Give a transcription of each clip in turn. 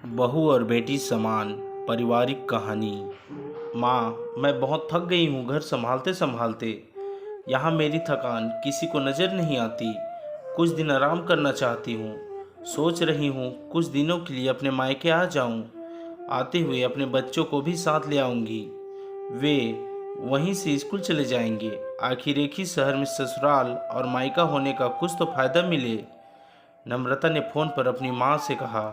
बहू और बेटी समान पारिवारिक कहानी। माँ, मैं बहुत थक गई हूँ घर संभालते संभालते। यहाँ मेरी थकान किसी को नज़र नहीं आती। कुछ दिन आराम करना चाहती हूँ। सोच रही हूँ कुछ दिनों के लिए अपने मायके आ जाऊँ। आते हुए अपने बच्चों को भी साथ ले आऊँगी। वे वहीं से स्कूल चले जाएंगे। आखिर एक ही शहर में ससुराल और मायका होने का कुछ तो फायदा मिले। नम्रता ने फ़ोन पर अपनी माँ से कहा।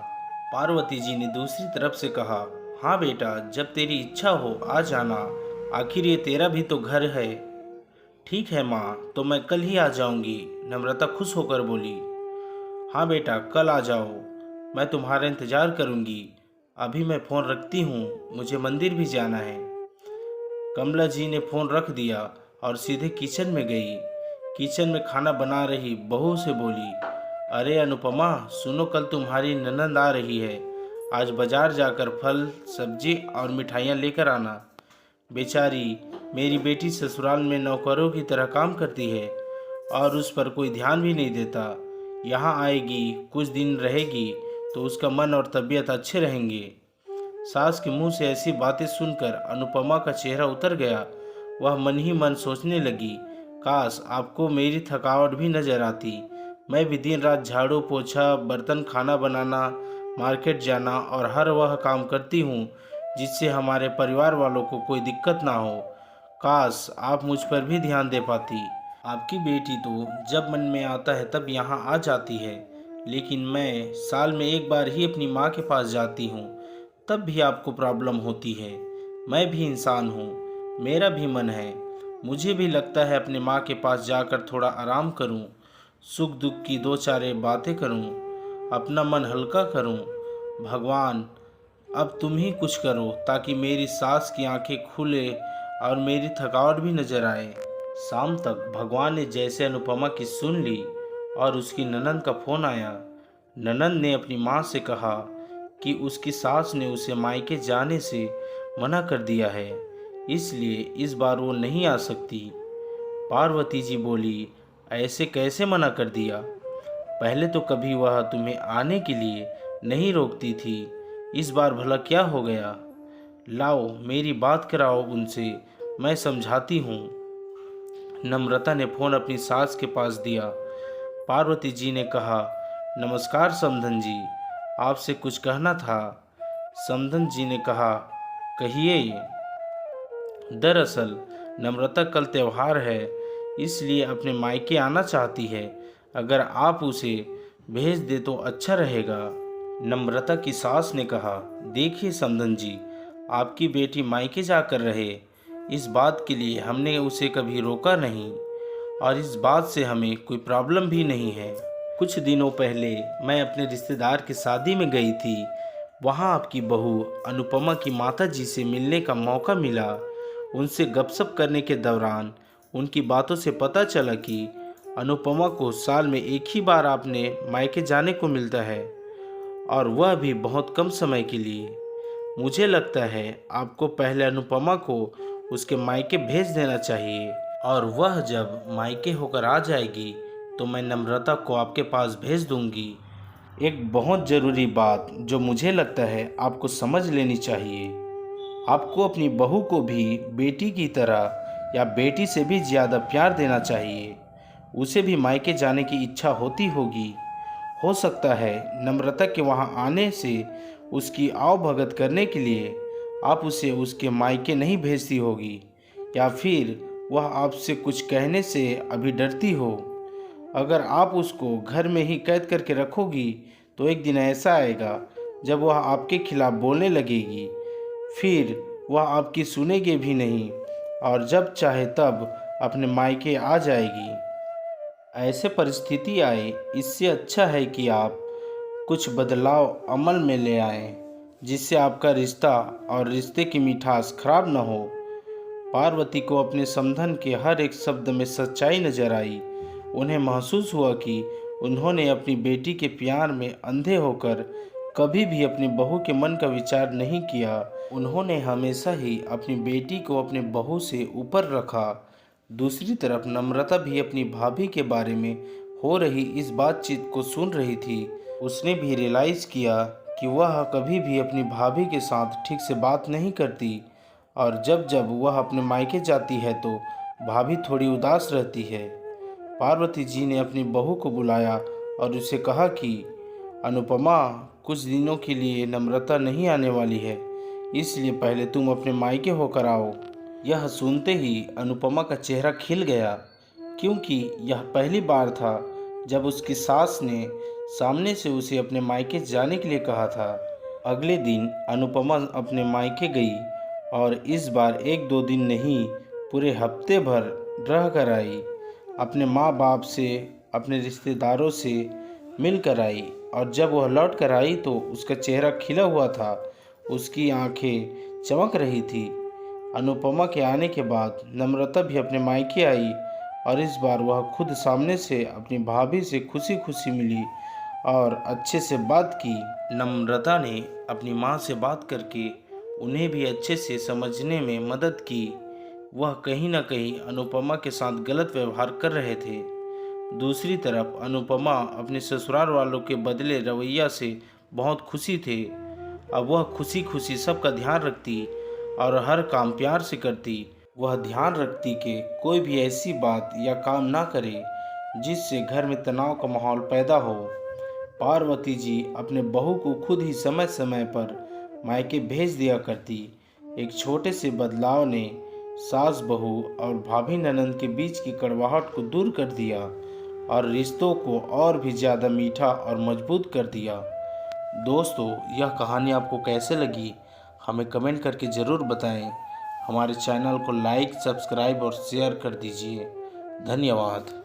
पार्वती जी ने दूसरी तरफ से कहा, हाँ बेटा, जब तेरी इच्छा हो आ जाना। आखिर ये तेरा भी तो घर है। ठीक है माँ, तो मैं कल ही आ जाऊंगी। नम्रता खुश होकर बोली। हाँ बेटा, कल आ जाओ। मैं तुम्हारा इंतज़ार करूंगी। अभी मैं फ़ोन रखती हूँ, मुझे मंदिर भी जाना है। कमला जी ने फ़ोन रख दिया और सीधे किचन में गई। किचन में खाना बना रही बहू से बोली, अरे अनुपमा, सुनो, कल तुम्हारी ननद आ रही है। आज बाजार जाकर फल सब्जी और मिठाइयाँ लेकर आना। बेचारी मेरी बेटी ससुराल में नौकरों की तरह काम करती है और उस पर कोई ध्यान भी नहीं देता। यहाँ आएगी, कुछ दिन रहेगी तो उसका मन और तबीयत अच्छे रहेंगे। सास के मुंह से ऐसी बातें सुनकर अनुपमा का चेहरा उतर गया। वह मन ही मन सोचने लगी, काश आपको मेरी थकावट भी नजर आती। मैं भी दिन रात झाड़ू पोछा, बर्तन, खाना बनाना, मार्केट जाना और हर वह काम करती हूँ जिससे हमारे परिवार वालों को कोई दिक्कत ना हो। काश आप मुझ पर भी ध्यान दे पाती। आपकी बेटी तो जब मन में आता है तब यहाँ आ जाती है, लेकिन मैं साल में एक बार ही अपनी माँ के पास जाती हूँ, तब भी आपको प्रॉब्लम होती है। मैं भी इंसान हूँ, मेरा भी मन है। मुझे भी लगता है अपने माँ के पास जाकर थोड़ा आराम करूँ, सुख दुख की दो चार बातें करूँ, अपना मन हल्का करूँ। भगवान, अब तुम ही कुछ करो ताकि मेरी सास की आंखें खुले और मेरी थकावट भी नजर आए। शाम तक भगवान ने जैसे अनुपमा की सुन ली और उसकी ननद का फ़ोन आया। ननद ने अपनी माँ से कहा कि उसकी सास ने उसे मायके जाने से मना कर दिया है, इसलिए इस बार वो नहीं आ सकती। पार्वती जी बोली, ऐसे कैसे मना कर दिया? पहले तो कभी वह तुम्हें आने के लिए नहीं रोकती थी, इस बार भला क्या हो गया? लाओ मेरी बात कराओ उनसे, मैं समझाती हूँ। नम्रता ने फ़ोन अपनी सास के पास दिया। पार्वती जी ने कहा, नमस्कार समधन जी, आपसे कुछ कहना था। समधन जी ने कहा, कहिए। दरअसल नम्रता कल त्यौहार है, इसलिए अपने मायके आना चाहती है। अगर आप उसे भेज दे तो अच्छा रहेगा। नम्रता की सास ने कहा, देखिए समधन जी, आपकी बेटी मायके जाकर रहे, इस बात के लिए हमने उसे कभी रोका नहीं और इस बात से हमें कोई प्रॉब्लम भी नहीं है। कुछ दिनों पहले मैं अपने रिश्तेदार की शादी में गई थी। वहाँ आपकी बहू अनुपमा की माता जी से मिलने का मौका मिला। उनसे गपशप करने के दौरान उनकी बातों से पता चला कि अनुपमा को साल में एक ही बार आपने मायके जाने को मिलता है, और वह भी बहुत कम समय के लिए। मुझे लगता है आपको पहले अनुपमा को उसके मायके भेज देना चाहिए, और वह जब मायके होकर आ जाएगी तो मैं नम्रता को आपके पास भेज दूंगी। एक बहुत ज़रूरी बात जो मुझे लगता है आपको समझ लेनी चाहिए, आपको अपनी बहू को भी बेटी की तरह या बेटी से भी ज़्यादा प्यार देना चाहिए। उसे भी मायके जाने की इच्छा होती होगी। हो सकता है नम्रता के वहाँ आने से उसकी आवभगत करने के लिए आप उसे उसके मायके नहीं भेजती होगी, या फिर वह आपसे कुछ कहने से अभी डरती हो। अगर आप उसको घर में ही कैद करके रखोगी तो एक दिन ऐसा आएगा जब वह आपके खिलाफ बोलने लगेगी, फिर वह आपकी सुनेगी भी नहीं और जब चाहे तब अपने मायके आ जाएगी। ऐसे परिस्थिति आए, इससे अच्छा है कि आप कुछ बदलाव अमल में ले आएं, जिससे आपका रिश्ता और रिश्ते की मिठास खराब न हो। पार्वती को अपने समधन के हर एक शब्द में सच्चाई नजर आई। उन्हें महसूस हुआ कि उन्होंने अपनी बेटी के प्यार में अंधे होकर कभी भी अपनी बहू के मन का विचार नहीं किया। उन्होंने हमेशा ही अपनी बेटी को अपने बहू से ऊपर रखा। दूसरी तरफ नम्रता भी अपनी भाभी के बारे में हो रही इस बातचीत को सुन रही थी। उसने भी रियलाइज़ किया कि वह कभी भी अपनी भाभी के साथ ठीक से बात नहीं करती और जब जब वह अपने मायके जाती है तो भाभी थोड़ी उदास रहती है। पार्वती जी ने अपनी बहू को बुलाया और उसे कहा कि अनुपमा, कुछ दिनों के लिए नम्रता नहीं आने वाली है, इसलिए पहले तुम अपने मायके होकर आओ। यह सुनते ही अनुपमा का चेहरा खिल गया, क्योंकि यह पहली बार था जब उसकी सास ने सामने से उसे अपने मायके जाने के लिए कहा था। अगले दिन अनुपमा अपने मायके गई और इस बार एक दो दिन नहीं, पूरे हफ्ते भर रह कर आई। अपने माँ बाप से, अपने रिश्तेदारों से मिल कर आई और जब वह लौट कर आई तो उसका चेहरा खिला हुआ था, उसकी आंखें चमक रही थी। अनुपमा के आने के बाद नम्रता भी अपने मायके आई और इस बार वह खुद सामने से अपनी भाभी से खुशी खुशी मिली और अच्छे से बात की। नम्रता ने अपनी माँ से बात करके उन्हें भी अच्छे से समझने में मदद की। वह कहीं न कहीं अनुपमा के साथ गलत व्यवहार कर रहे थे। दूसरी तरफ अनुपमा अपने ससुराल वालों के बदले रवैया से बहुत खुशी थे। अब वह खुशी खुशी सबका ध्यान रखती और हर काम प्यार से करती। वह ध्यान रखती कि कोई भी ऐसी बात या काम ना करे जिससे घर में तनाव का माहौल पैदा हो। पार्वती जी अपने बहू को खुद ही समय समय पर मायके भेज दिया करती। एक छोटे से बदलाव ने सास बहू और भाभी ननंद के बीच की कड़वाहट को दूर कर दिया और रिश्तों को और भी ज़्यादा मीठा और मजबूत कर दिया। दोस्तों, यह कहानी आपको कैसे लगी हमें कमेंट करके ज़रूर बताएं। हमारे चैनल को लाइक, सब्सक्राइब और शेयर कर दीजिए। धन्यवाद।